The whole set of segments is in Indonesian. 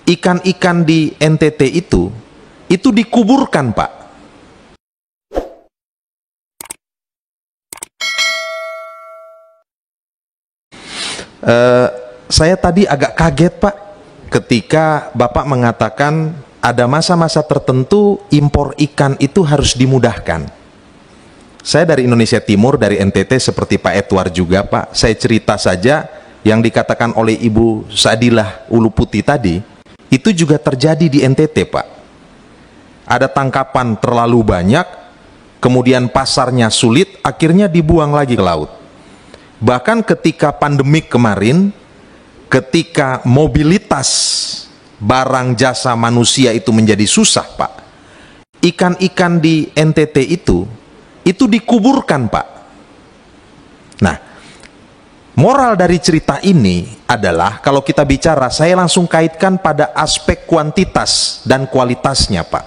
ikan-ikan di NTT itu dikuburkan, Pak. Saya tadi agak kaget, Pak, ketika Bapak mengatakan ada masa-masa tertentu impor ikan itu harus dimudahkan. Saya dari Indonesia Timur, dari NTT, seperti Pak Edward juga, Pak. Saya cerita saja yang dikatakan oleh Ibu Sadilah Uluputi tadi, itu juga terjadi di NTT, Pak. Ada tangkapan terlalu banyak, kemudian pasarnya sulit, akhirnya dibuang lagi ke laut. Bahkan ketika pandemik kemarin, ketika mobilitas barang jasa manusia itu menjadi susah, Pak, ikan-ikan di NTT itu dikuburkan, Pak. Nah, moral dari cerita ini adalah, kalau kita bicara, saya langsung kaitkan pada aspek kuantitas dan kualitasnya, Pak.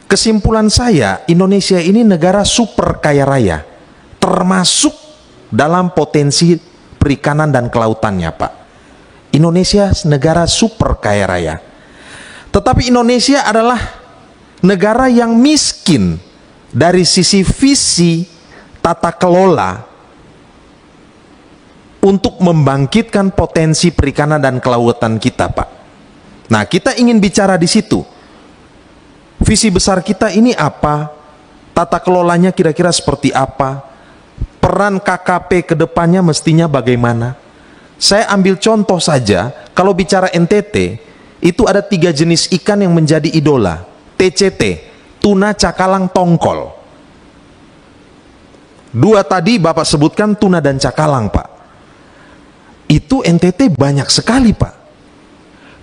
Kesimpulan saya, Indonesia ini negara super kaya raya, termasuk dalam potensi perikanan dan kelautannya, Pak. Indonesia negara super kaya raya. Tetapi Indonesia adalah negara yang miskin dari sisi visi tata kelola untuk membangkitkan potensi perikanan dan kelautan kita, Pak. Nah, kita ingin bicara di situ. Visi besar kita ini apa? Tata kelolanya kira-kira seperti apa? Peran KKP ke depannya mestinya bagaimana? Saya ambil contoh saja, kalau bicara NTT, itu ada 3 jenis ikan yang menjadi idola. TCT, tuna cakalang tongkol. 2 tadi Bapak sebutkan, tuna dan cakalang, Pak. Itu NTT banyak sekali, Pak.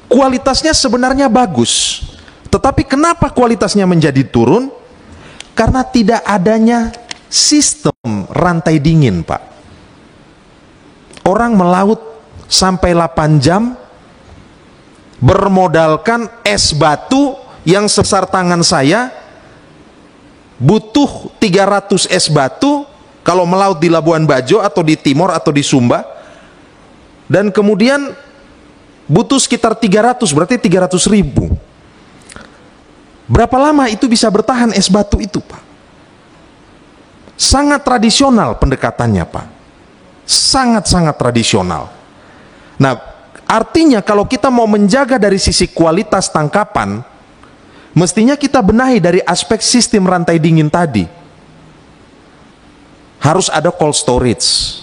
Kualitasnya sebenarnya bagus. Tetapi kenapa kualitasnya menjadi turun? Karena tidak adanya sistem rantai dingin, Pak. Orang melaut sampai 8 jam bermodalkan es batu yang sebesar tangan saya, butuh 300 es batu kalau melaut di Labuan Bajo atau di Timor atau di Sumba, dan kemudian butuh sekitar 300, berarti 300.000. Berapa lama itu bisa bertahan es batu itu, Pak? Sangat tradisional pendekatannya, Pak. Sangat-sangat tradisional. Nah, artinya kalau kita mau menjaga dari sisi kualitas tangkapan, mestinya kita benahi dari aspek sistem rantai dingin tadi. Harus ada cold storage,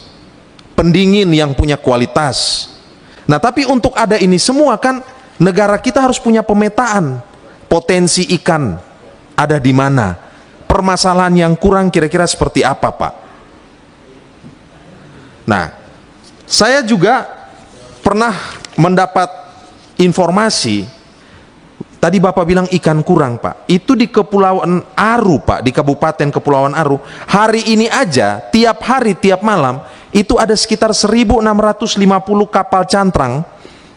pendingin yang punya kualitas. Nah, tapi untuk ada ini semua kan negara kita harus punya pemetaan potensi ikan ada di mana, permasalahan yang kurang kira-kira seperti apa, Pak. Nah, saya juga pernah mendapat informasi, tadi Bapak bilang ikan kurang, Pak. Itu di Kepulauan Aru, Pak, di Kabupaten Kepulauan Aru. Hari ini aja, tiap hari, tiap malam, itu ada sekitar 1.650 kapal cantrang,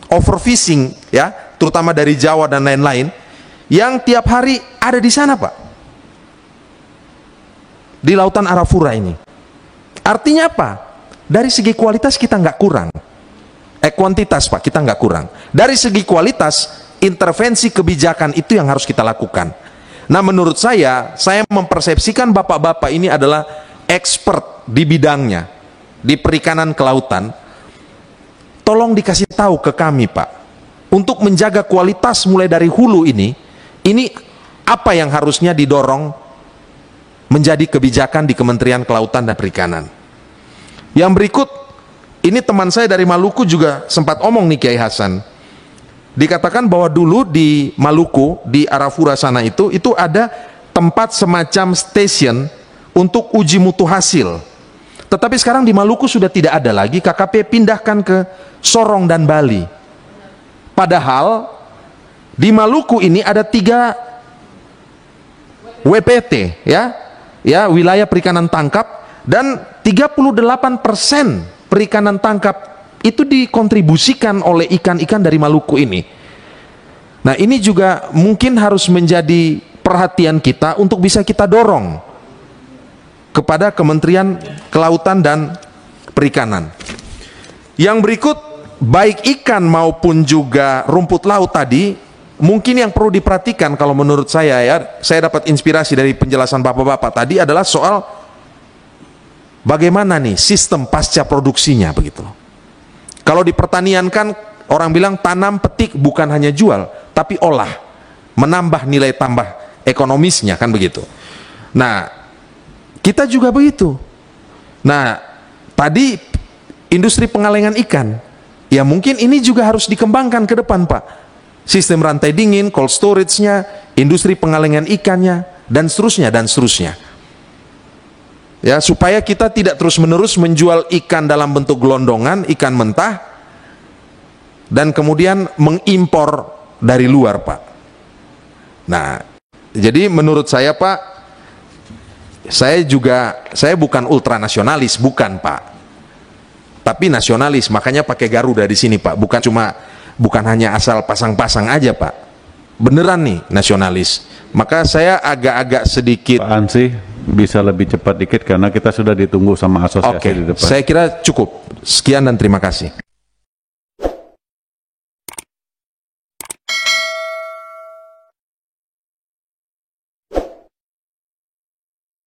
overfishing, ya, terutama dari Jawa dan lain-lain, yang tiap hari ada di sana, Pak, di Lautan Arafura ini. Artinya apa? Dari segi kualitas kita nggak kurang, kuantitas, Pak, kita nggak kurang. Dari segi kualitas, intervensi kebijakan itu yang harus kita lakukan. Nah, menurut saya mempersepsikan bapak-bapak ini adalah expert di bidangnya, di perikanan kelautan. Tolong dikasih tahu ke kami, Pak, untuk menjaga kualitas mulai dari hulu ini apa yang harusnya didorong menjadi kebijakan di Kementerian Kelautan dan Perikanan. Yang berikut, ini teman saya dari Maluku juga sempat omong nih, Kiai Hasan. Dikatakan bahwa dulu di Maluku, di Arafura sana itu ada tempat semacam station untuk uji mutu hasil. Tetapi sekarang di Maluku sudah tidak ada lagi, KKP pindahkan ke Sorong dan Bali. Padahal di Maluku ini ada 3 WPT, ya, wilayah perikanan tangkap, dan 38% perikanan tangkap itu dikontribusikan oleh ikan-ikan dari Maluku ini. Nah, ini juga mungkin harus menjadi perhatian kita untuk bisa kita dorong kepada Kementerian Kelautan dan Perikanan. Yang berikut, baik ikan maupun juga rumput laut tadi, mungkin yang perlu diperhatikan kalau menurut saya ya, saya dapat inspirasi dari penjelasan bapak-bapak tadi adalah soal bagaimana nih sistem pasca produksinya begitu. Kalau di pertanian kan orang bilang tanam petik bukan hanya jual, tapi olah, menambah nilai tambah ekonomisnya kan begitu. Nah, kita juga begitu. Nah, tadi industri pengalengan ikan, ya mungkin ini juga harus dikembangkan ke depan Pak. Sistem rantai dingin, cold storage-nya, industri pengalengan ikannya, dan seterusnya, dan seterusnya. Ya, supaya kita tidak terus-menerus menjual ikan dalam bentuk gelondongan, ikan mentah, dan kemudian mengimpor dari luar Pak. Nah, jadi menurut saya Pak, saya bukan ultranasionalis, bukan Pak, tapi nasionalis, makanya pakai Garuda di sini Pak, bukan hanya asal pasang-pasang aja Pak, beneran nih nasionalis. Maka saya agak-agak sedikit Pak Ansy bisa lebih cepat dikit karena kita sudah ditunggu sama asosiasi di depan. Saya kira cukup. Sekian dan terima kasih.